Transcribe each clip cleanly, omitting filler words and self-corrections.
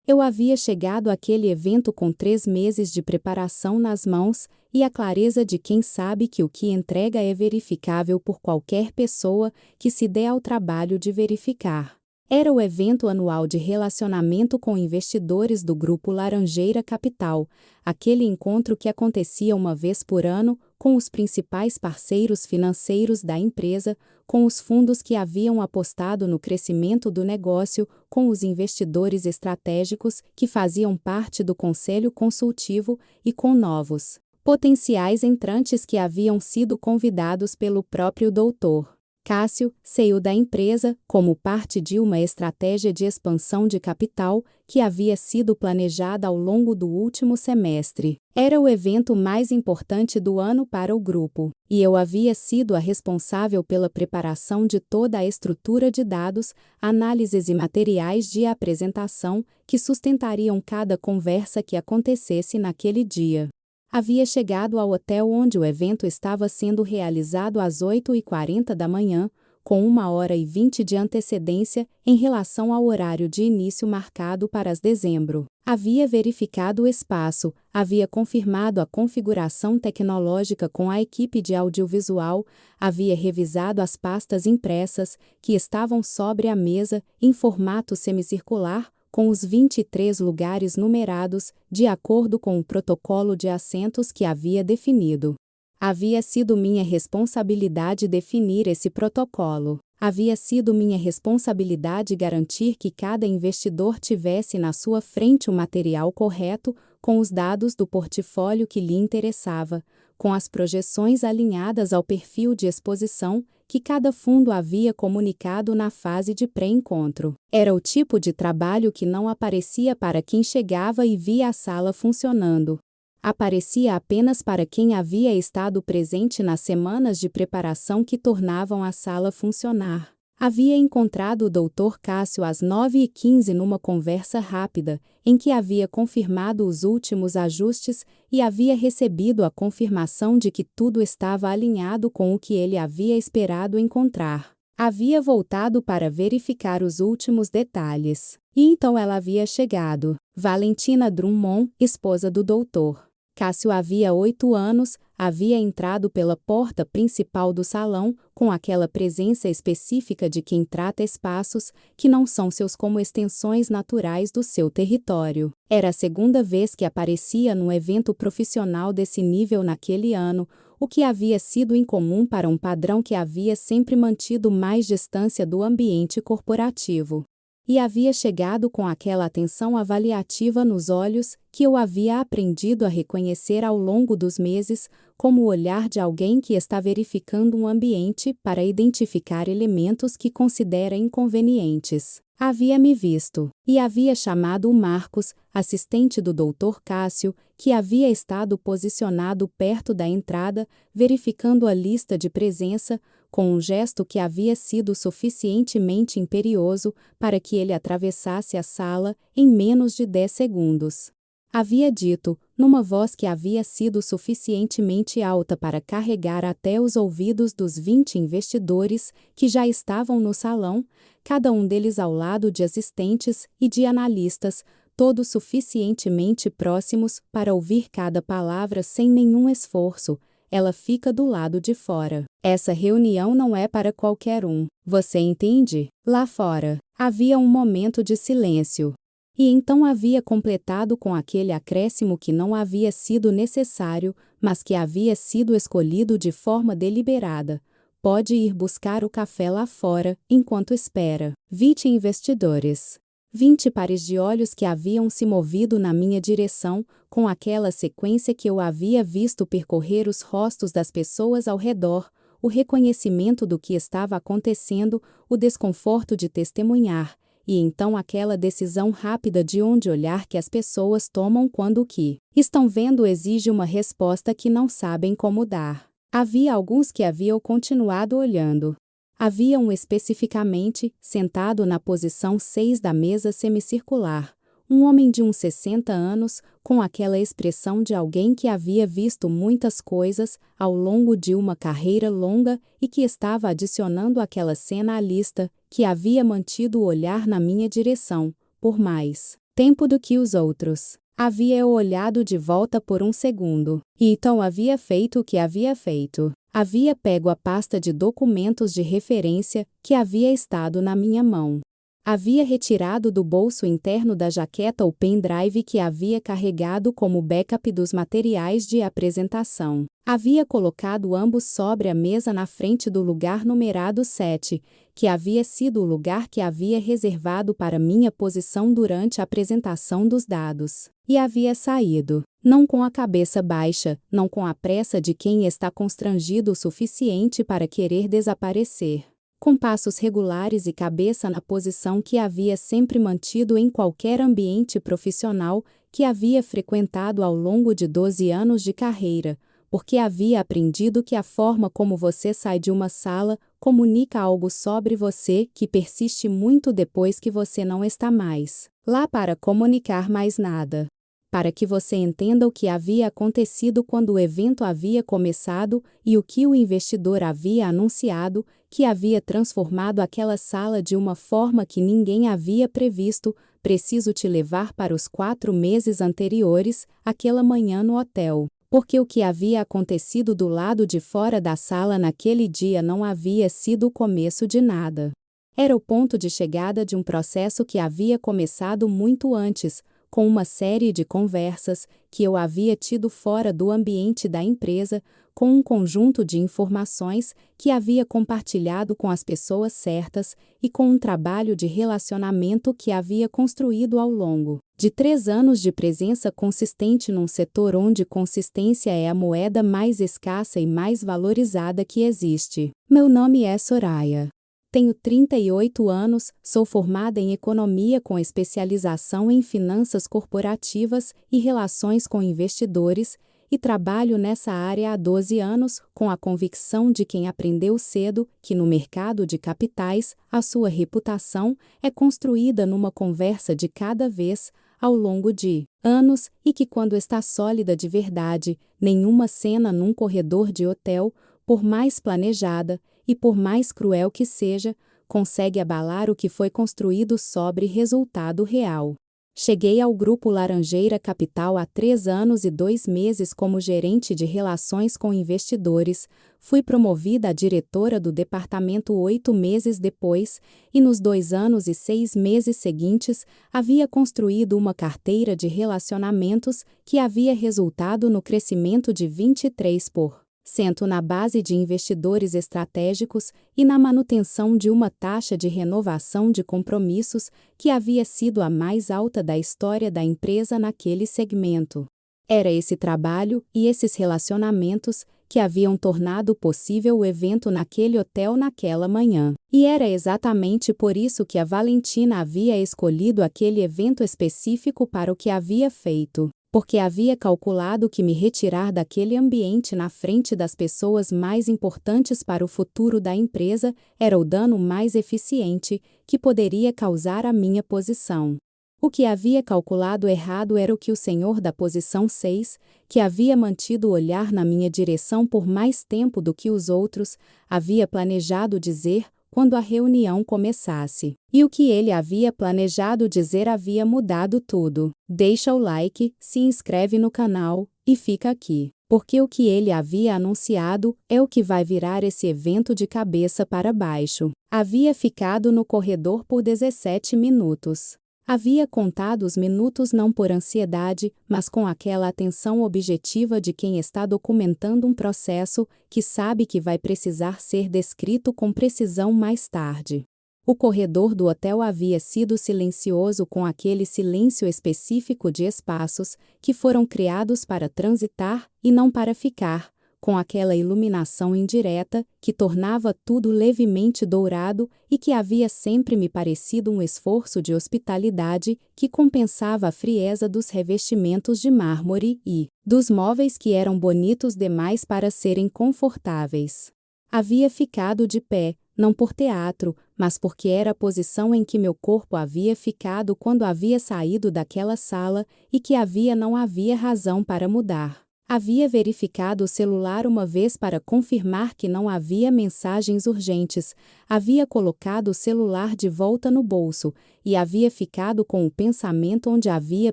Eu havia chegado àquele evento com 3 meses de preparação nas mãos, e a clareza de quem sabe que o que entrega é verificável por qualquer pessoa que se dê ao trabalho de verificar. Era o evento anual de relacionamento com investidores do Grupo Laranjeira Capital, aquele encontro que acontecia uma vez por ano, com os principais parceiros financeiros da empresa, com os fundos que haviam apostado no crescimento do negócio, com os investidores estratégicos que faziam parte do conselho consultivo e com novos, potenciais entrantes que haviam sido convidados pelo próprio Dr. Cássio, CEO da empresa, como parte de uma estratégia de expansão de capital que havia sido planejada ao longo do último semestre. Era o evento mais importante do ano para o grupo, e eu havia sido a responsável pela preparação de toda a estrutura de dados, análises e materiais de apresentação que sustentariam cada conversa que acontecesse naquele dia. Havia chegado ao hotel onde o evento estava sendo realizado às 8h40 da manhã, com 1h20 de antecedência em relação ao horário de início marcado para as dezembro. Havia verificado o espaço, havia confirmado a configuração tecnológica com a equipe de audiovisual, havia revisado as pastas impressas, que estavam sobre a mesa, em formato semicircular, com os 23 lugares numerados, de acordo com o protocolo de assentos que havia definido. Havia sido minha responsabilidade definir esse protocolo. Havia sido minha responsabilidade garantir que cada investidor tivesse na sua frente o material correto, com os dados do portfólio que lhe interessava, com as projeções alinhadas ao perfil de exposição que cada fundo havia comunicado na fase de pré-encontro. Era o tipo de trabalho que não aparecia para quem chegava e via a sala funcionando. Aparecia apenas para quem havia estado presente nas semanas de preparação que tornavam a sala funcionar. Havia encontrado o Dr. Cássio às 9h15 numa conversa rápida, em que havia confirmado os últimos ajustes e havia recebido a confirmação de que tudo estava alinhado com o que ele havia esperado encontrar. Havia voltado para verificar os últimos detalhes. E então ela havia chegado. Valentina Drummond, esposa do Dr. Cássio havia 8 anos, havia entrado pela porta principal do salão, com aquela presença específica de quem trata espaços que não são seus como extensões naturais do seu território. Era a segunda vez que aparecia num evento profissional desse nível naquele ano, o que havia sido incomum para um padrão que havia sempre mantido mais distância do ambiente corporativo. E havia chegado com aquela atenção avaliativa nos olhos, que eu havia aprendido a reconhecer ao longo dos meses, como o olhar de alguém que está verificando um ambiente para identificar elementos que considera inconvenientes. Havia me visto, e havia chamado o Marcos, assistente do Dr. Cássio, que havia estado posicionado perto da entrada, verificando a lista de presença, com um gesto que havia sido suficientemente imperioso para que ele atravessasse a sala em menos de 10 segundos. Havia dito, numa voz que havia sido suficientemente alta para carregar até os ouvidos dos 20 investidores que já estavam no salão, cada um deles ao lado de assistentes e de analistas, todos suficientemente próximos para ouvir cada palavra sem nenhum esforço. Ela fica do lado de fora. Essa reunião não é para qualquer um. Você entende? Lá fora, havia um momento de silêncio. E então havia completado com aquele acréscimo que não havia sido necessário, mas que havia sido escolhido de forma deliberada. Pode ir buscar o café lá fora, enquanto espera. 20 investidores. 20 pares de olhos que haviam se movido na minha direção, com aquela sequência que eu havia visto percorrer os rostos das pessoas ao redor, o reconhecimento do que estava acontecendo, o desconforto de testemunhar, e então aquela decisão rápida de onde olhar que as pessoas tomam quando o que estão vendo exige uma resposta que não sabem como dar. Havia alguns que haviam continuado olhando. Havia um especificamente, sentado na posição 6 da mesa semicircular, um homem de uns 60 anos, com aquela expressão de alguém que havia visto muitas coisas ao longo de uma carreira longa e que estava adicionando aquela cena à lista, que havia mantido o olhar na minha direção, por mais tempo do que os outros. Havia eu olhado de volta por um segundo. E então havia feito o que havia feito. Havia pego a pasta de documentos de referência que havia estado na minha mão. Havia retirado do bolso interno da jaqueta o pendrive que havia carregado como backup dos materiais de apresentação. Havia colocado ambos sobre a mesa na frente do lugar numerado 7, que havia sido o lugar que havia reservado para minha posição durante a apresentação dos dados. E havia saído, não com a cabeça baixa, não com a pressa de quem está constrangido o suficiente para querer desaparecer. Com passos regulares e cabeça na posição que havia sempre mantido em qualquer ambiente profissional que havia frequentado ao longo de 12 anos de carreira, porque havia aprendido que a forma como você sai de uma sala comunica algo sobre você que persiste muito depois que você não está mais lá para comunicar mais nada. Para que você entenda o que havia acontecido quando o evento havia começado e o que o investidor havia anunciado, que havia transformado aquela sala de uma forma que ninguém havia previsto, preciso te levar para os 4 meses anteriores, aquela manhã no hotel. Porque o que havia acontecido do lado de fora da sala naquele dia não havia sido o começo de nada. Era o ponto de chegada de um processo que havia começado muito antes, com uma série de conversas que eu havia tido fora do ambiente da empresa, com um conjunto de informações que havia compartilhado com as pessoas certas e com um trabalho de relacionamento que havia construído ao longo de 3 anos de presença consistente num setor onde consistência é a moeda mais escassa e mais valorizada que existe. Meu nome é Soraya. Tenho 38 anos, sou formada em economia com especialização em finanças corporativas e relações com investidores, e trabalho nessa área há 12 anos, com a convicção de quem aprendeu cedo que no mercado de capitais, a sua reputação é construída numa conversa de cada vez, ao longo de anos, e que quando está sólida de verdade, nenhuma cena num corredor de hotel, por mais planejada, e por mais cruel que seja, consegue abalar o que foi construído sobre resultado real. Cheguei ao Grupo Laranjeira Capital há 3 anos e 2 meses como gerente de relações com investidores, fui promovida a diretora do departamento 8 meses depois, e nos 2 anos e 6 meses seguintes, havia construído uma carteira de relacionamentos que havia resultado no crescimento de 23% na base de investidores estratégicos e na manutenção de uma taxa de renovação de compromissos que havia sido a mais alta da história da empresa naquele segmento. Era esse trabalho e esses relacionamentos que haviam tornado possível o evento naquele hotel naquela manhã. E era exatamente por isso que a Valentina havia escolhido aquele evento específico para o que havia feito. Porque havia calculado que me retirar daquele ambiente na frente das pessoas mais importantes para o futuro da empresa era o dano mais eficiente que poderia causar à minha posição. O que havia calculado errado era o que o senhor da posição 6, que havia mantido o olhar na minha direção por mais tempo do que os outros, havia planejado dizer quando a reunião começasse. E o que ele havia planejado dizer havia mudado tudo. Deixa o like, se inscreve no canal e fica aqui. Porque o que ele havia anunciado é o que vai virar esse evento de cabeça para baixo. Havia ficado no corredor por 17 minutos. Havia contado os minutos não por ansiedade, mas com aquela atenção objetiva de quem está documentando um processo que sabe que vai precisar ser descrito com precisão mais tarde. O corredor do hotel havia sido silencioso com aquele silêncio específico de espaços que foram criados para transitar e não para ficar, com aquela iluminação indireta que tornava tudo levemente dourado e que havia sempre me parecido um esforço de hospitalidade que compensava a frieza dos revestimentos de mármore e dos móveis que eram bonitos demais para serem confortáveis. Havia ficado de pé, não por teatro, mas porque era a posição em que meu corpo havia ficado quando havia saído daquela sala e que não havia razão para mudar. Havia verificado o celular uma vez para confirmar que não havia mensagens urgentes, havia colocado o celular de volta no bolso e havia ficado com o pensamento onde havia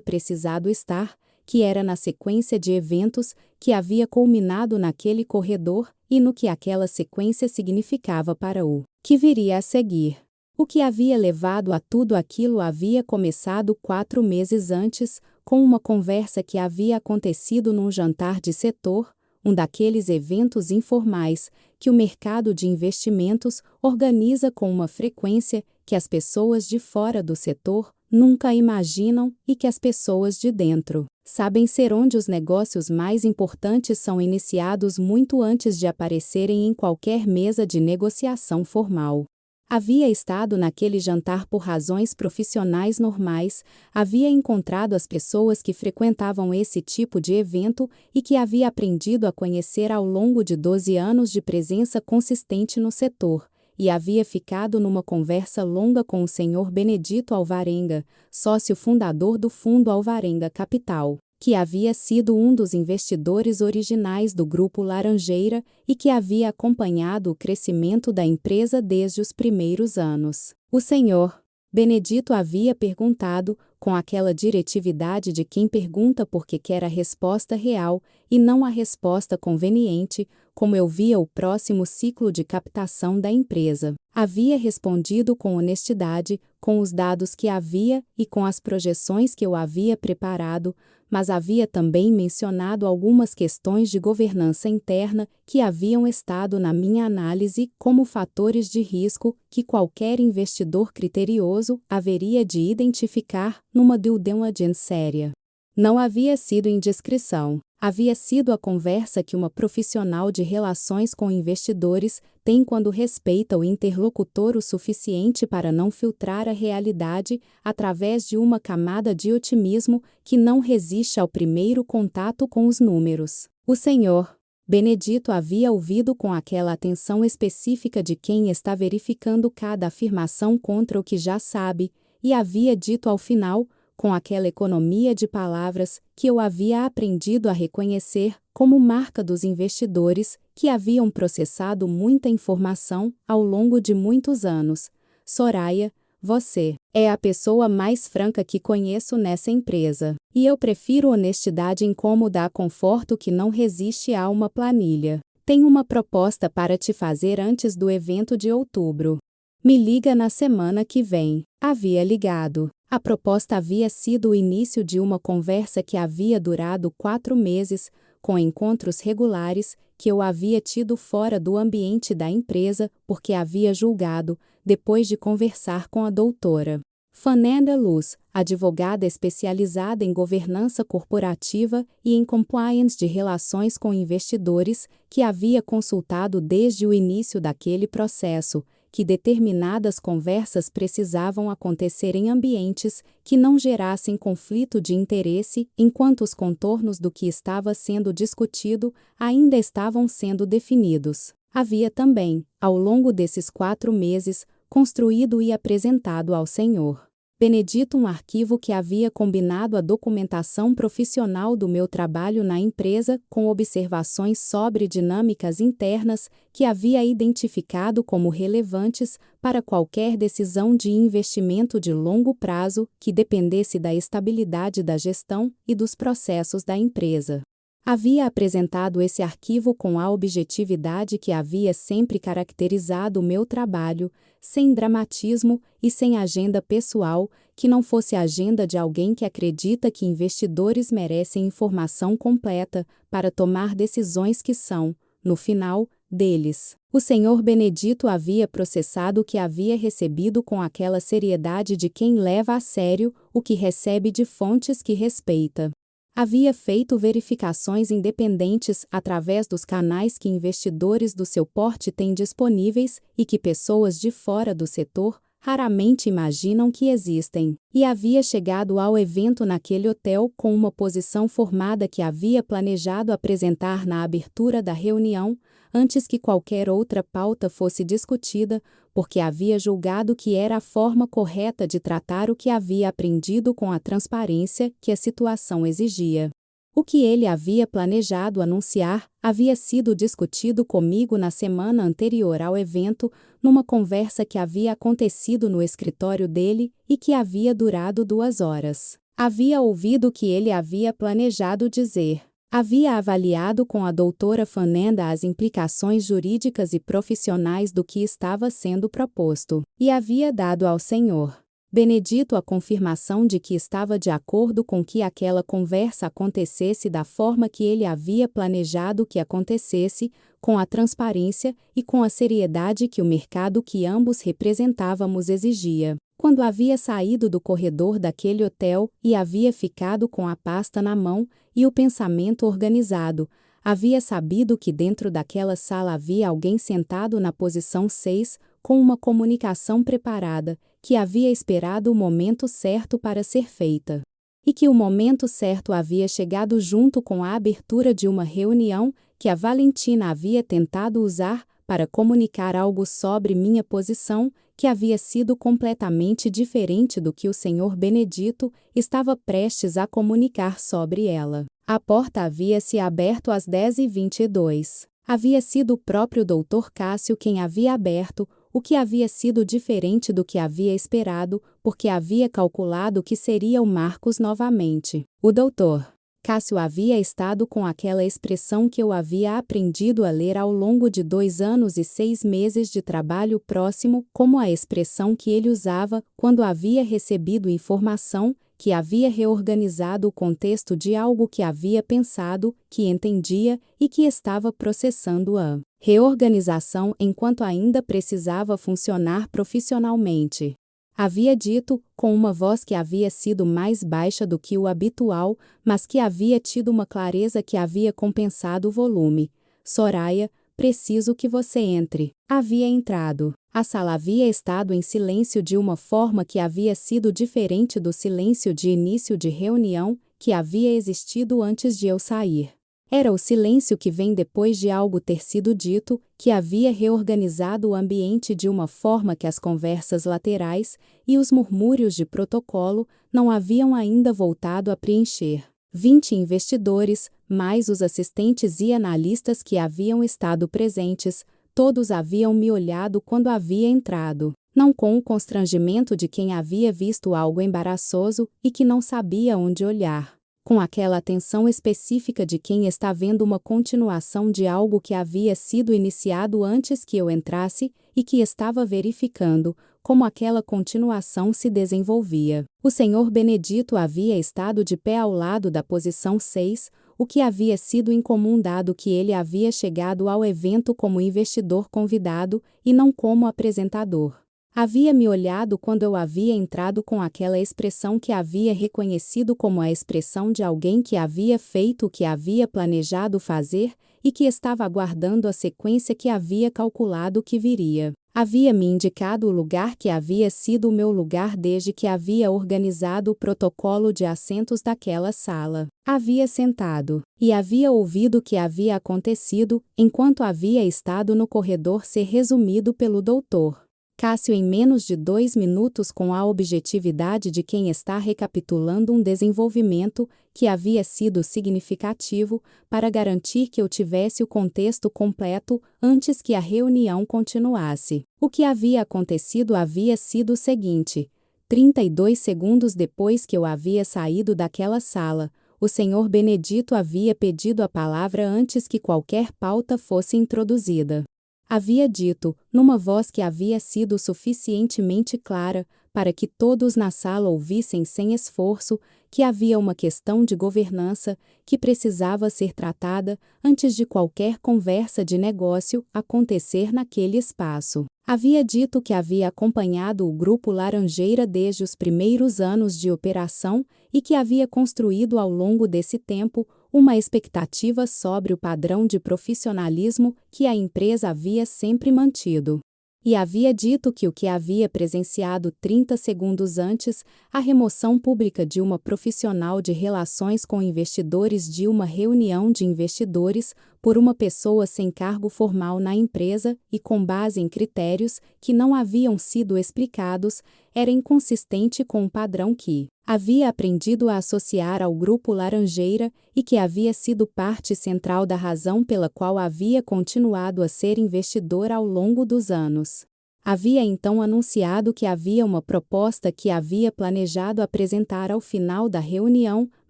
precisado estar, que era na sequência de eventos que havia culminado naquele corredor e no que aquela sequência significava para o que viria a seguir. O que havia levado a tudo aquilo havia começado 4 meses antes, com uma conversa que havia acontecido num jantar de setor, um daqueles eventos informais que o mercado de investimentos organiza com uma frequência que as pessoas de fora do setor nunca imaginam e que as pessoas de dentro sabem ser, onde os negócios mais importantes são iniciados muito antes de aparecerem em qualquer mesa de negociação formal. Havia estado naquele jantar por razões profissionais normais, havia encontrado as pessoas que frequentavam esse tipo de evento e que havia aprendido a conhecer ao longo de 12 anos de presença consistente no setor, e havia ficado numa conversa longa com o Sr. Benedito Alvarenga, sócio fundador do Fundo Alvarenga Capital, que havia sido um dos investidores originais do Grupo Laranjeira e que havia acompanhado o crescimento da empresa desde os primeiros anos. O Sr. Benedito havia perguntado, com aquela diretividade de quem pergunta porque quer a resposta real e não a resposta conveniente, como eu via o próximo ciclo de captação da empresa. Havia respondido com honestidade, com os dados que havia e com as projeções que eu havia preparado, mas havia também mencionado algumas questões de governança interna que haviam estado na minha análise como fatores de risco que qualquer investidor criterioso haveria de identificar numa due diligence séria. Não havia sido indiscrição, havia sido a conversa que uma profissional de relações com investidores tem quando respeita o interlocutor o suficiente para não filtrar a realidade através de uma camada de otimismo que não resiste ao primeiro contato com os números. O Sr. Benedito havia ouvido com aquela atenção específica de quem está verificando cada afirmação contra o que já sabe, e havia dito ao final, com aquela economia de palavras que eu havia aprendido a reconhecer como marca dos investidores que haviam processado muita informação ao longo de muitos anos: Soraya, você é a pessoa mais franca que conheço nessa empresa, e eu prefiro honestidade incômoda a conforto que não resiste a uma planilha. Tenho uma proposta para te fazer antes do evento de outubro. Me liga na semana que vem. Havia ligado. A proposta havia sido o início de uma conversa que havia durado 4 meses, com encontros regulares que eu havia tido fora do ambiente da empresa porque havia julgado, depois de conversar com a doutora Fernanda Luz, advogada especializada em governança corporativa e em compliance de relações com investidores, que havia consultado desde o início daquele processo, que determinadas conversas precisavam acontecer em ambientes que não gerassem conflito de interesse enquanto os contornos do que estava sendo discutido ainda estavam sendo definidos. Havia também, ao longo desses 4 meses, construído e apresentado ao Sr. Benedito um arquivo que havia combinado a documentação profissional do meu trabalho na empresa com observações sobre dinâmicas internas que havia identificado como relevantes para qualquer decisão de investimento de longo prazo que dependesse da estabilidade da gestão e dos processos da empresa. Havia apresentado esse arquivo com a objetividade que havia sempre caracterizado o meu trabalho, sem dramatismo e sem agenda pessoal, que não fosse a agenda de alguém que acredita que investidores merecem informação completa para tomar decisões que são, no final, deles. O Sr. Benedito havia processado o que havia recebido com aquela seriedade de quem leva a sério o que recebe de fontes que respeita. Havia feito verificações independentes através dos canais que investidores do seu porte têm disponíveis e que pessoas de fora do setor raramente imaginam que existem. E havia chegado ao evento naquele hotel com uma posição formada que havia planejado apresentar na abertura da reunião, antes que qualquer outra pauta fosse discutida, porque havia julgado que era a forma correta de tratar o que havia aprendido com a transparência que a situação exigia. O que ele havia planejado anunciar havia sido discutido comigo na semana anterior ao evento, numa conversa que havia acontecido no escritório dele e que havia durado 2 horas. Havia ouvido o que ele havia planejado dizer. Havia avaliado com a doutora Fernanda as implicações jurídicas e profissionais do que estava sendo proposto, e havia dado ao Sr. Benedito a confirmação de que estava de acordo com que aquela conversa acontecesse da forma que ele havia planejado que acontecesse, com a transparência e com a seriedade que o mercado que ambos representávamos exigia. Quando havia saído do corredor daquele hotel e havia ficado com a pasta na mão e o pensamento organizado, havia sabido que dentro daquela sala havia alguém sentado na posição 6, com uma comunicação preparada, que havia esperado o momento certo para ser feita. E que o momento certo havia chegado junto com a abertura de uma reunião que a Valentina havia tentado usar para comunicar algo sobre minha posição, que havia sido completamente diferente do que o Sr. Benedito estava prestes a comunicar sobre ela. A porta havia se aberto às 10h22. Havia sido o próprio Dr. Cássio quem havia aberto, o que havia sido diferente do que havia esperado, porque havia calculado que seria o Marcos novamente. O Dr. Cássio havia estado com aquela expressão que eu havia aprendido a ler ao longo de 2 anos e 6 meses de trabalho próximo, como a expressão que ele usava quando havia recebido informação, que havia reorganizado o contexto de algo que havia pensado, que entendia e que estava processando a reorganização enquanto ainda precisava funcionar profissionalmente. Havia dito, com uma voz que havia sido mais baixa do que o habitual, mas que havia tido uma clareza que havia compensado o volume: Soraya, preciso que você entre. Havia entrado. A sala havia estado em silêncio de uma forma que havia sido diferente do silêncio de início de reunião que havia existido antes de eu sair. Era o silêncio que vem depois de algo ter sido dito, que havia reorganizado o ambiente de uma forma que as conversas laterais e os murmúrios de protocolo não haviam ainda voltado a preencher. 20 investidores, mais os assistentes e analistas que haviam estado presentes, todos haviam me olhado quando havia entrado, não com o constrangimento de quem havia visto algo embaraçoso e que não sabia onde olhar. Com aquela atenção específica de quem está vendo uma continuação de algo que havia sido iniciado antes que eu entrasse e que estava verificando como aquela continuação se desenvolvia. O Sr. Benedito havia estado de pé ao lado da posição 6, o que havia sido incomum dado que ele havia chegado ao evento como investidor convidado e não como apresentador. Havia me olhado quando eu havia entrado com aquela expressão que havia reconhecido como a expressão de alguém que havia feito o que havia planejado fazer e que estava aguardando a sequência que havia calculado que viria. Havia me indicado o lugar que havia sido o meu lugar desde que havia organizado o protocolo de assentos daquela sala. Havia sentado, e havia ouvido o que havia acontecido, enquanto havia estado no corredor ser resumido pelo doutor Cássio em menos de 2 minutos com a objetividade de quem está recapitulando um desenvolvimento que havia sido significativo para garantir que eu tivesse o contexto completo antes que a reunião continuasse. O que havia acontecido havia sido o seguinte: 32 segundos depois que eu havia saído daquela sala, o Sr. Benedito havia pedido a palavra antes que qualquer pauta fosse introduzida. Havia dito, numa voz que havia sido suficientemente clara para que todos na sala ouvissem sem esforço, que havia uma questão de governança que precisava ser tratada antes de qualquer conversa de negócio acontecer naquele espaço. Havia dito que havia acompanhado o Grupo Laranjeira desde os primeiros anos de operação e que havia construído ao longo desse tempo uma expectativa sobre o padrão de profissionalismo que a empresa havia sempre mantido. E havia dito que o que havia presenciado 30 segundos antes, a remoção pública de uma profissional de relações com investidores de uma reunião de investidores por uma pessoa sem cargo formal na empresa e com base em critérios que não haviam sido explicados, era inconsistente com o padrão que havia aprendido a associar ao Grupo Laranjeira e que havia sido parte central da razão pela qual havia continuado a ser investidor ao longo dos anos. Havia então anunciado que havia uma proposta que havia planejado apresentar ao final da reunião,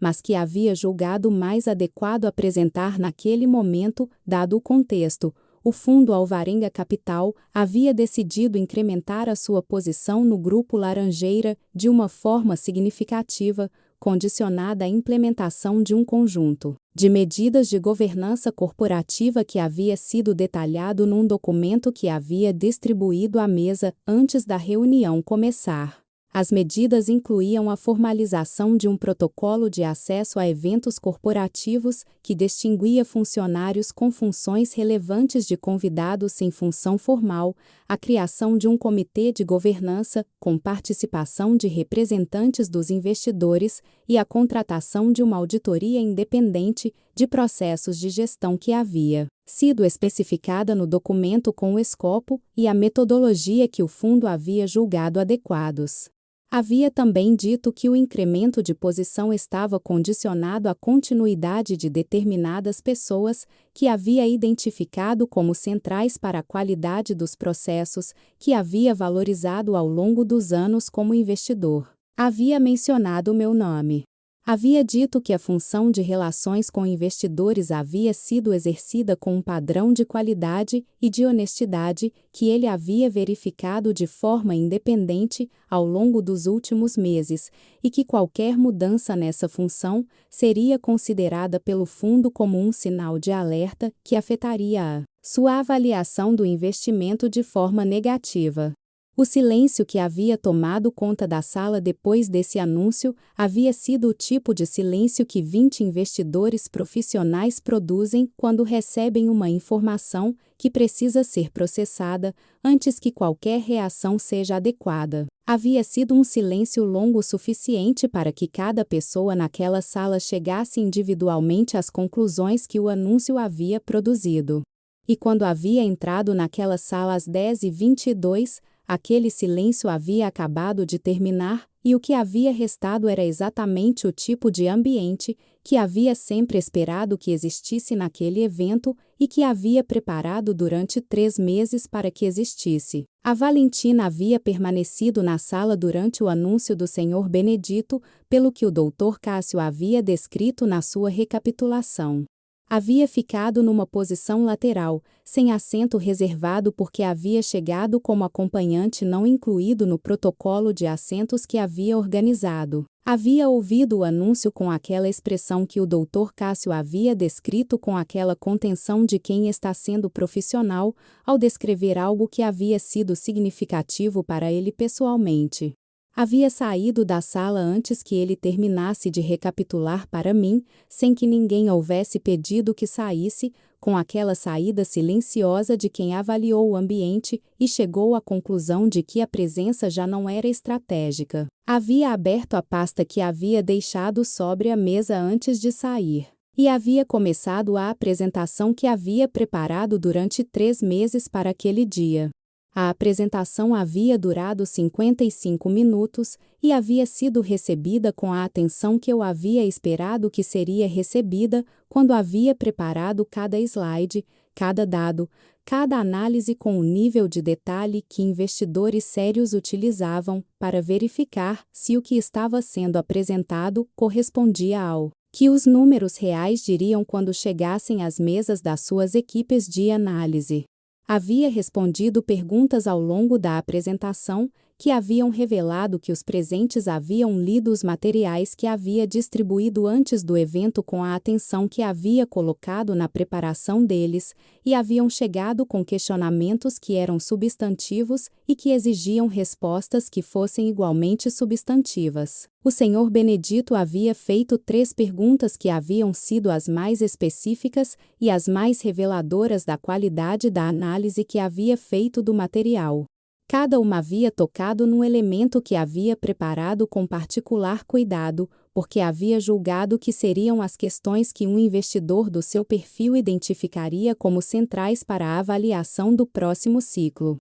mas que havia julgado mais adequado apresentar naquele momento, dado o contexto. O Fundo Alvarenga Capital havia decidido incrementar a sua posição no Grupo Laranjeira de uma forma significativa, condicionada à implementação de um conjunto de medidas de governança corporativa que havia sido detalhado num documento que havia distribuído à mesa antes da reunião começar. As medidas incluíam a formalização de um protocolo de acesso a eventos corporativos que distinguia funcionários com funções relevantes de convidados sem função formal, a criação de um comitê de governança com participação de representantes dos investidores e a contratação de uma auditoria independente de processos de gestão que havia sido especificada no documento com o escopo e a metodologia que o fundo havia julgado adequados. Havia também dito que o incremento de posição estava condicionado à continuidade de determinadas pessoas que havia identificado como centrais para a qualidade dos processos que havia valorizado ao longo dos anos como investidor. Havia mencionado meu nome. Havia dito que a função de relações com investidores havia sido exercida com um padrão de qualidade e de honestidade que ele havia verificado de forma independente ao longo dos últimos meses, e que qualquer mudança nessa função seria considerada pelo fundo como um sinal de alerta que afetaria a sua avaliação do investimento de forma negativa. O silêncio que havia tomado conta da sala depois desse anúncio havia sido o tipo de silêncio que 20 investidores profissionais produzem quando recebem uma informação que precisa ser processada antes que qualquer reação seja adequada. Havia sido um silêncio longo o suficiente para que cada pessoa naquela sala chegasse individualmente às conclusões que o anúncio havia produzido. E quando havia entrado naquela sala às 10h22, aquele silêncio havia acabado de terminar, e o que havia restado era exatamente o tipo de ambiente que havia sempre esperado que existisse naquele evento e que havia preparado durante 3 meses para que existisse. A Valentina havia permanecido na sala durante o anúncio do Sr. Benedito, pelo que o Dr. Cássio havia descrito na sua recapitulação. Havia ficado numa posição lateral, sem assento reservado porque havia chegado como acompanhante não incluído no protocolo de assentos que havia organizado. Havia ouvido o anúncio com aquela expressão que o Dr. Cássio havia descrito com aquela contenção de quem está sendo profissional, ao descrever algo que havia sido significativo para ele pessoalmente. Havia saído da sala antes que ele terminasse de recapitular para mim, sem que ninguém houvesse pedido que saísse, com aquela saída silenciosa de quem avaliou o ambiente e chegou à conclusão de que a presença já não era estratégica. Havia aberto a pasta que havia deixado sobre a mesa antes de sair. E havia começado a apresentação que havia preparado durante 3 meses para aquele dia. A apresentação havia durado 55 minutos e havia sido recebida com a atenção que eu havia esperado que seria recebida quando havia preparado cada slide, cada dado, cada análise com o nível de detalhe que investidores sérios utilizavam para verificar se o que estava sendo apresentado correspondia ao que os números reais diriam quando chegassem às mesas das suas equipes de análise. Havia respondido perguntas ao longo da apresentação que haviam revelado que os presentes haviam lido os materiais que havia distribuído antes do evento com a atenção que havia colocado na preparação deles e haviam chegado com questionamentos que eram substantivos e que exigiam respostas que fossem igualmente substantivas. O Sr. Benedito havia feito 3 perguntas que haviam sido as mais específicas e as mais reveladoras da qualidade da análise que havia feito do material. Cada uma havia tocado num elemento que havia preparado com particular cuidado, porque havia julgado que seriam as questões que um investidor do seu perfil identificaria como centrais para a avaliação do próximo ciclo.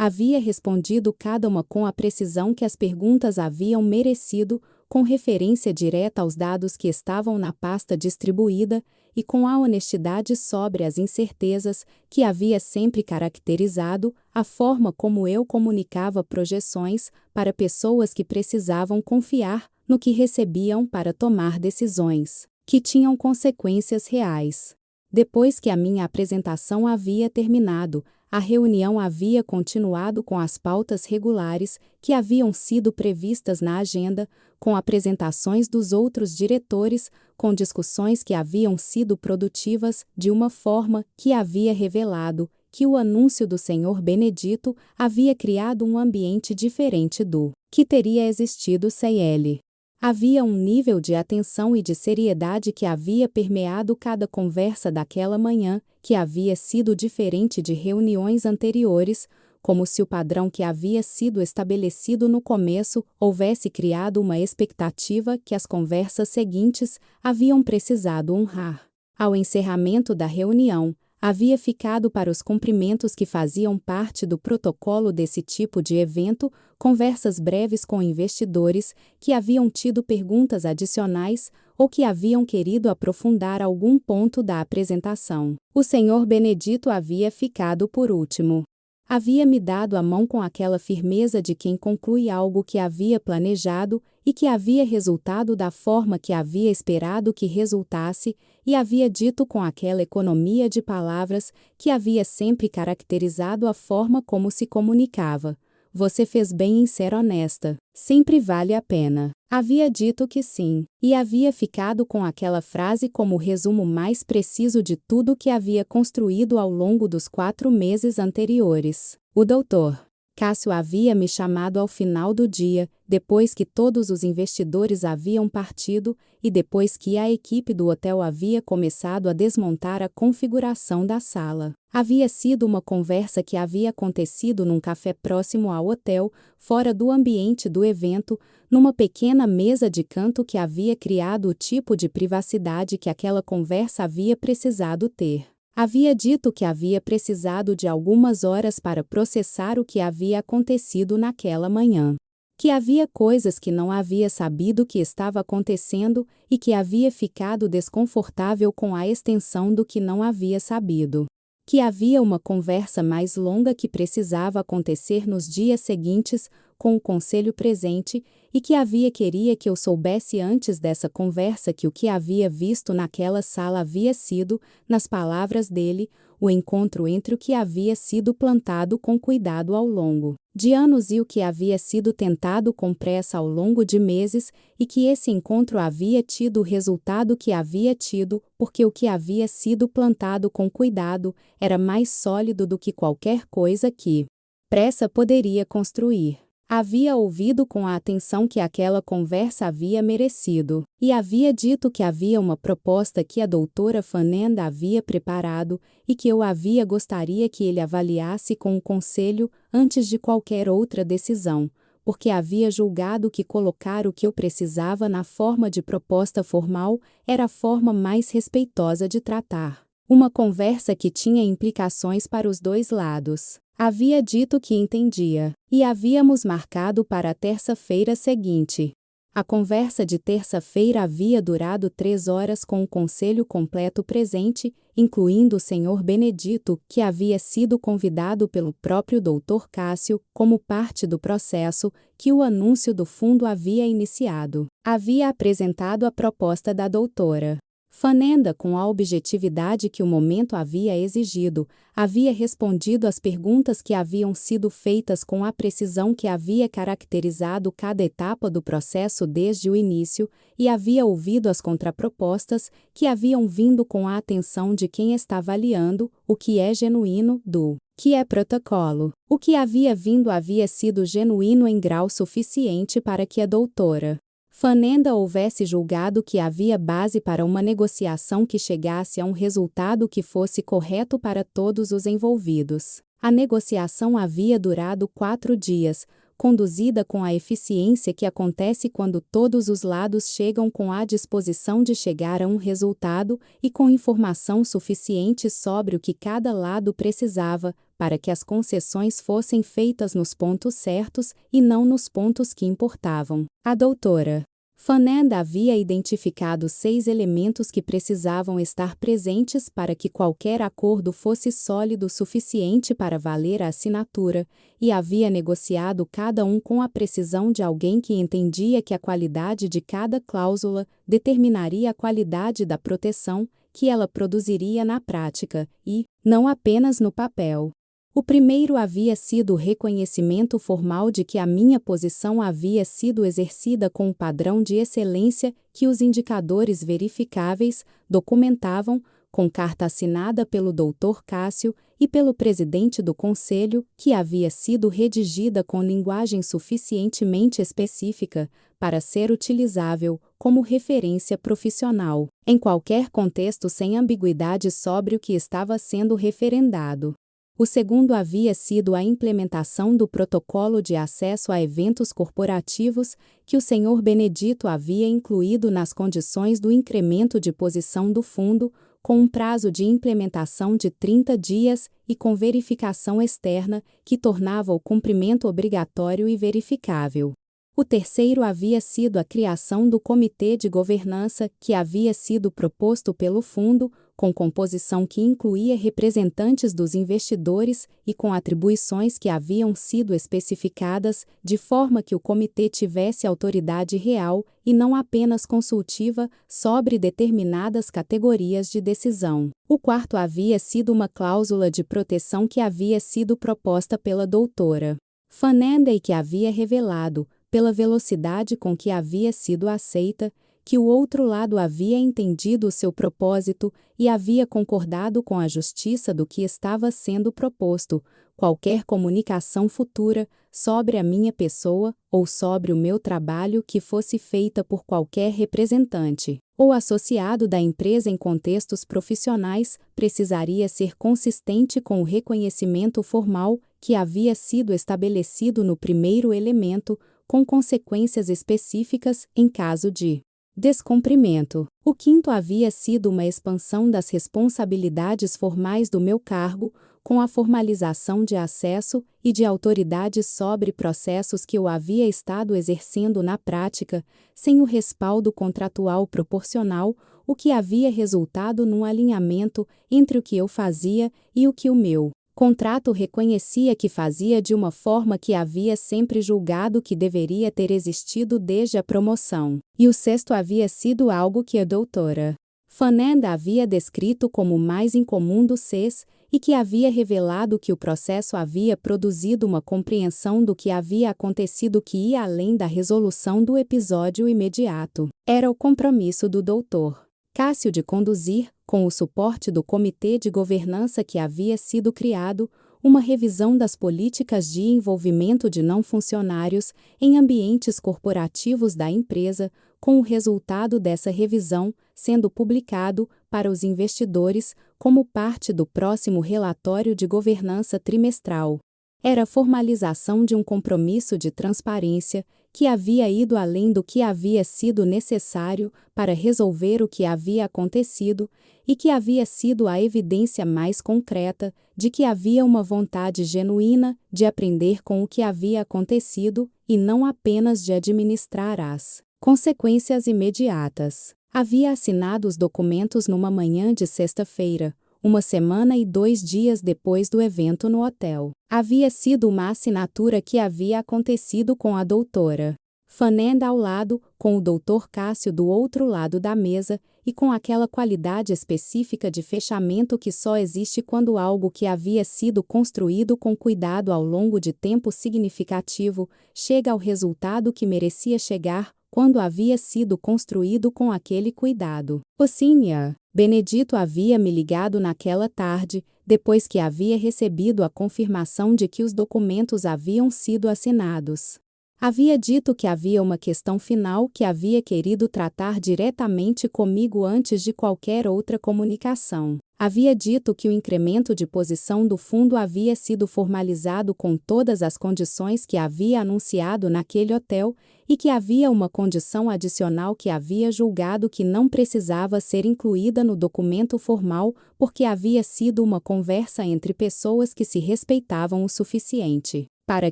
Havia respondido cada uma com a precisão que as perguntas haviam merecido, com referência direta aos dados que estavam na pasta distribuída e com a honestidade sobre as incertezas que havia sempre caracterizado a forma como eu comunicava projeções para pessoas que precisavam confiar no que recebiam para tomar decisões que tinham consequências reais. Depois que a minha apresentação havia terminado, a reunião havia continuado com as pautas regulares que haviam sido previstas na agenda, com apresentações dos outros diretores, com discussões que haviam sido produtivas de uma forma que havia revelado que o anúncio do Senhor Benedito havia criado um ambiente diferente do que teria existido sem ele. Havia um nível de atenção e de seriedade que havia permeado cada conversa daquela manhã, que havia sido diferente de reuniões anteriores, como se o padrão que havia sido estabelecido no começo houvesse criado uma expectativa que as conversas seguintes haviam precisado honrar. Ao encerramento da reunião, havia ficado para os cumprimentos que faziam parte do protocolo desse tipo de evento, conversas breves com investidores que haviam tido perguntas adicionais ou que haviam querido aprofundar algum ponto da apresentação. O Senhor Benedito havia ficado por último. Havia me dado a mão com aquela firmeza de quem conclui algo que havia planejado e que havia resultado da forma que havia esperado que resultasse, e havia dito com aquela economia de palavras que havia sempre caracterizado a forma como se comunicava: "Você fez bem em ser honesta. Sempre vale a pena." Havia dito que sim, e havia ficado com aquela frase como o resumo mais preciso de tudo que havia construído ao longo dos 4 meses anteriores. O Dr. Cássio havia me chamado ao final do dia, depois que todos os investidores haviam partido e depois que a equipe do hotel havia começado a desmontar a configuração da sala. Havia sido uma conversa que havia acontecido num café próximo ao hotel, fora do ambiente do evento, numa pequena mesa de canto que havia criado o tipo de privacidade que aquela conversa havia precisado ter. Havia dito que havia precisado de algumas horas para processar o que havia acontecido naquela manhã. Que havia coisas que não havia sabido que estava acontecendo e que havia ficado desconfortável com a extensão do que não havia sabido. Que havia uma conversa mais longa que precisava acontecer nos dias seguintes, com o conselho presente, e que queria que eu soubesse antes dessa conversa que o que havia visto naquela sala havia sido, nas palavras dele, o encontro entre o que havia sido plantado com cuidado ao longo de anos e o que havia sido tentado com pressa ao longo de meses, e que esse encontro havia tido o resultado que havia tido, porque o que havia sido plantado com cuidado era mais sólido do que qualquer coisa que pressa poderia construir. Havia ouvido com a atenção que aquela conversa havia merecido, e havia dito que havia uma proposta que a doutora Fernanda havia preparado e que eu gostaria que ele avaliasse com o conselho antes de qualquer outra decisão, porque havia julgado que colocar o que eu precisava na forma de proposta formal era a forma mais respeitosa de tratar uma conversa que tinha implicações para os dois lados. Havia dito que entendia, e havíamos marcado para a terça-feira seguinte. A conversa de terça-feira havia durado 3 horas com o conselho completo presente, incluindo o Senhor Benedito, que havia sido convidado pelo próprio Dr. Cássio, como parte do processo que o anúncio do fundo havia iniciado. Havia apresentado a proposta da doutora Fernanda com a objetividade que o momento havia exigido, havia respondido às perguntas que haviam sido feitas com a precisão que havia caracterizado cada etapa do processo desde o início, e havia ouvido as contrapropostas que haviam vindo com a atenção de quem está avaliando o que é genuíno do que é protocolo. O que havia vindo havia sido genuíno em grau suficiente para que a doutora Fernanda houvesse julgado que havia base para uma negociação que chegasse a um resultado que fosse correto para todos os envolvidos. A negociação havia durado 4 dias, conduzida com a eficiência que acontece quando todos os lados chegam com a disposição de chegar a um resultado e com informação suficiente sobre o que cada lado precisava, para que as concessões fossem feitas nos pontos certos e não nos pontos que importavam. A doutora Fanand havia identificado 6 elementos que precisavam estar presentes para que qualquer acordo fosse sólido o suficiente para valer a assinatura, e havia negociado cada um com a precisão de alguém que entendia que a qualidade de cada cláusula determinaria a qualidade da proteção que ela produziria na prática, e, não apenas no papel. O primeiro havia sido o reconhecimento formal de que a minha posição havia sido exercida com o padrão de excelência que os indicadores verificáveis documentavam, com carta assinada pelo Dr. Cássio e pelo presidente do Conselho, que havia sido redigida com linguagem suficientemente específica para ser utilizável como referência profissional, em qualquer contexto sem ambiguidade sobre o que estava sendo referendado. O segundo havia sido a implementação do protocolo de acesso a eventos corporativos que o Sr. Benedito havia incluído nas condições do incremento de posição do fundo, com um prazo de implementação de 30 dias e com verificação externa que tornava o cumprimento obrigatório e verificável. O terceiro havia sido a criação do comitê de governança que havia sido proposto pelo fundo, com composição que incluía representantes dos investidores e com atribuições que haviam sido especificadas, de forma que o comitê tivesse autoridade real e não apenas consultiva sobre determinadas categorias de decisão. O quarto havia sido uma cláusula de proteção que havia sido proposta pela doutora Fanand e que havia revelado, pela velocidade com que havia sido aceita, que o outro lado havia entendido o seu propósito e havia concordado com a justiça do que estava sendo proposto. Qualquer comunicação futura sobre a minha pessoa ou sobre o meu trabalho que fosse feita por qualquer representante ou associado da empresa em contextos profissionais precisaria ser consistente com o reconhecimento formal que havia sido estabelecido no primeiro elemento, com consequências específicas em caso de descumprimento. O quinto havia sido uma expansão das responsabilidades formais do meu cargo, com a formalização de acesso e de autoridade sobre processos que eu havia estado exercendo na prática, sem o respaldo contratual proporcional, o que havia resultado num alinhamento entre o que eu fazia e o que o meu contrato reconhecia que fazia de uma forma que havia sempre julgado que deveria ter existido desde a promoção. E o sexto havia sido algo que a doutora Fanand havia descrito como o mais incomum dos Cs e que havia revelado que o processo havia produzido uma compreensão do que havia acontecido que ia além da resolução do episódio imediato. Era o compromisso do Dr. Cássio de conduzir, com o suporte do comitê de governança que havia sido criado, uma revisão das políticas de envolvimento de não funcionários em ambientes corporativos da empresa, com o resultado dessa revisão sendo publicado para os investidores como parte do próximo relatório de governança trimestral. Era a formalização de um compromisso de transparência que havia ido além do que havia sido necessário para resolver o que havia acontecido e que havia sido a evidência mais concreta de que havia uma vontade genuína de aprender com o que havia acontecido e não apenas de administrar as consequências imediatas. Havia assinado os documentos numa manhã de sexta-feira, uma semana e 2 dias depois do evento no hotel. Havia sido uma assinatura que havia acontecido com a doutora Fanand ao lado, com o Dr. Cássio do outro lado da mesa, e com aquela qualidade específica de fechamento que só existe quando algo que havia sido construído com cuidado ao longo de tempo significativo chega ao resultado que merecia chegar quando havia sido construído com aquele cuidado. O Sr. Benedito havia me ligado naquela tarde, depois que havia recebido a confirmação de que os documentos haviam sido assinados. Havia dito que havia uma questão final que havia querido tratar diretamente comigo antes de qualquer outra comunicação. Havia dito que o incremento de posição do fundo havia sido formalizado com todas as condições que havia anunciado naquele hotel e que havia uma condição adicional que havia julgado que não precisava ser incluída no documento formal porque havia sido uma conversa entre pessoas que se respeitavam o suficiente para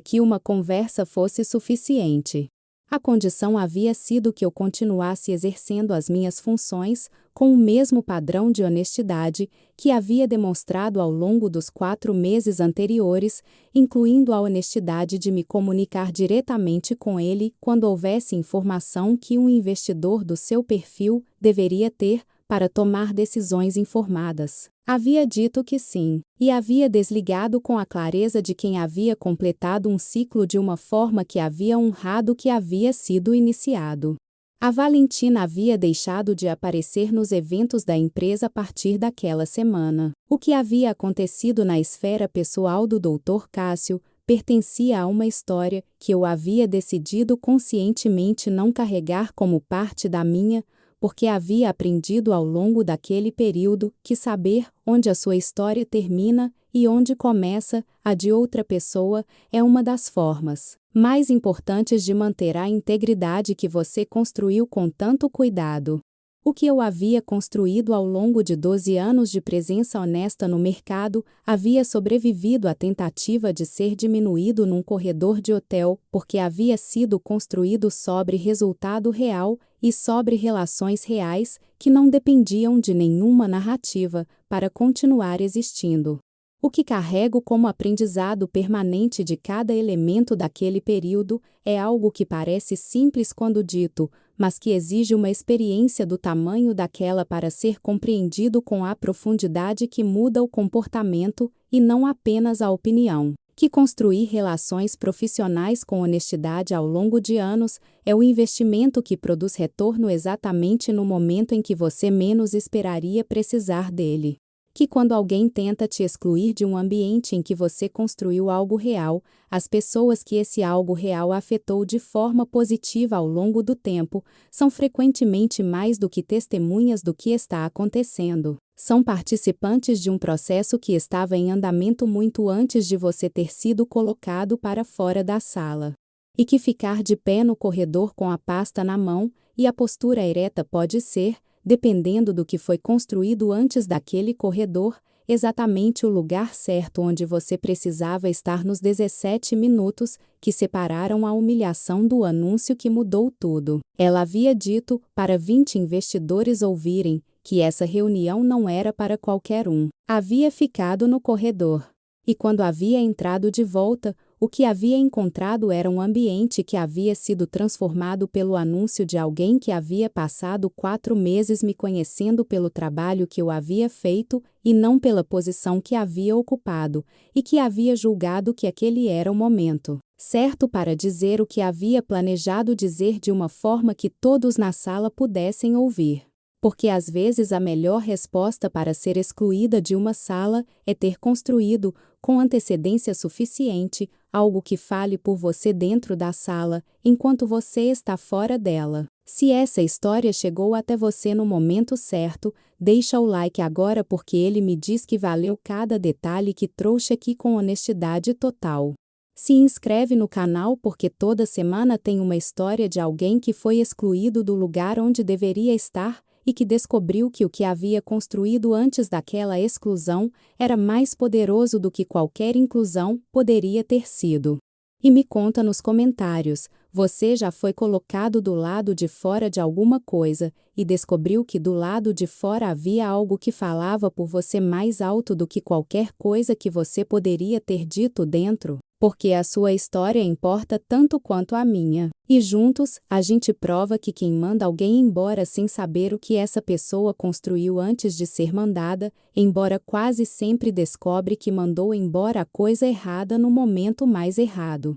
que uma conversa fosse suficiente. A condição havia sido que eu continuasse exercendo as minhas funções com o mesmo padrão de honestidade que havia demonstrado ao longo dos 4 meses anteriores, incluindo a honestidade de me comunicar diretamente com ele quando houvesse informação que um investidor do seu perfil deveria ter para tomar decisões informadas. Havia dito que sim, e havia desligado com a clareza de quem havia completado um ciclo de uma forma que havia honrado o que havia sido iniciado. A Valentina havia deixado de aparecer nos eventos da empresa a partir daquela semana. O que havia acontecido na esfera pessoal do Dr. Cássio pertencia a uma história que eu havia decidido conscientemente não carregar como parte da minha, porque havia aprendido ao longo daquele período que saber onde a sua história termina e onde começa a de outra pessoa é uma das formas mais importantes de manter a integridade que você construiu com tanto cuidado. O que eu havia construído ao longo de 12 anos de presença honesta no mercado havia sobrevivido à tentativa de ser diminuído num corredor de hotel, porque havia sido construído sobre resultado real e sobre relações reais que não dependiam de nenhuma narrativa para continuar existindo. O que carrego como aprendizado permanente de cada elemento daquele período é algo que parece simples quando dito, mas que exige uma experiência do tamanho daquela para ser compreendido com a profundidade que muda o comportamento e não apenas a opinião. Que construir relações profissionais com honestidade ao longo de anos é o investimento que produz retorno exatamente no momento em que você menos esperaria precisar dele. Que quando alguém tenta te excluir de um ambiente em que você construiu algo real, as pessoas que esse algo real afetou de forma positiva ao longo do tempo são frequentemente mais do que testemunhas do que está acontecendo. São participantes de um processo que estava em andamento muito antes de você ter sido colocado para fora da sala. E que ficar de pé no corredor com a pasta na mão e a postura ereta pode ser, dependendo do que foi construído antes daquele corredor, exatamente o lugar certo onde você precisava estar nos 17 minutos que separaram a humilhação do anúncio que mudou tudo. Ela havia dito para 20 investidores ouvirem que essa reunião não era para qualquer um. Havia ficado no corredor. E quando havia entrado de volta, o que havia encontrado era um ambiente que havia sido transformado pelo anúncio de alguém que havia passado 4 meses me conhecendo pelo trabalho que eu havia feito e não pela posição que havia ocupado, e que havia julgado que aquele era o momento certo para dizer o que havia planejado dizer de uma forma que todos na sala pudessem ouvir. Porque às vezes a melhor resposta para ser excluída de uma sala é ter construído, com antecedência suficiente, algo que fale por você dentro da sala, enquanto você está fora dela. Se essa história chegou até você no momento certo, deixa o like agora porque ele me diz que valeu cada detalhe que trouxe aqui com honestidade total. Se inscreve no canal porque toda semana tem uma história de alguém que foi excluído do lugar onde deveria estar, e que descobriu que o que havia construído antes daquela exclusão era mais poderoso do que qualquer inclusão poderia ter sido. E me conta nos comentários, você já foi colocado do lado de fora de alguma coisa e descobriu que do lado de fora havia algo que falava por você mais alto do que qualquer coisa que você poderia ter dito dentro? Porque a sua história importa tanto quanto a minha. E juntos, a gente prova que quem manda alguém embora sem saber o que essa pessoa construiu antes de ser mandada, embora quase sempre descobre que mandou embora a coisa errada no momento mais errado.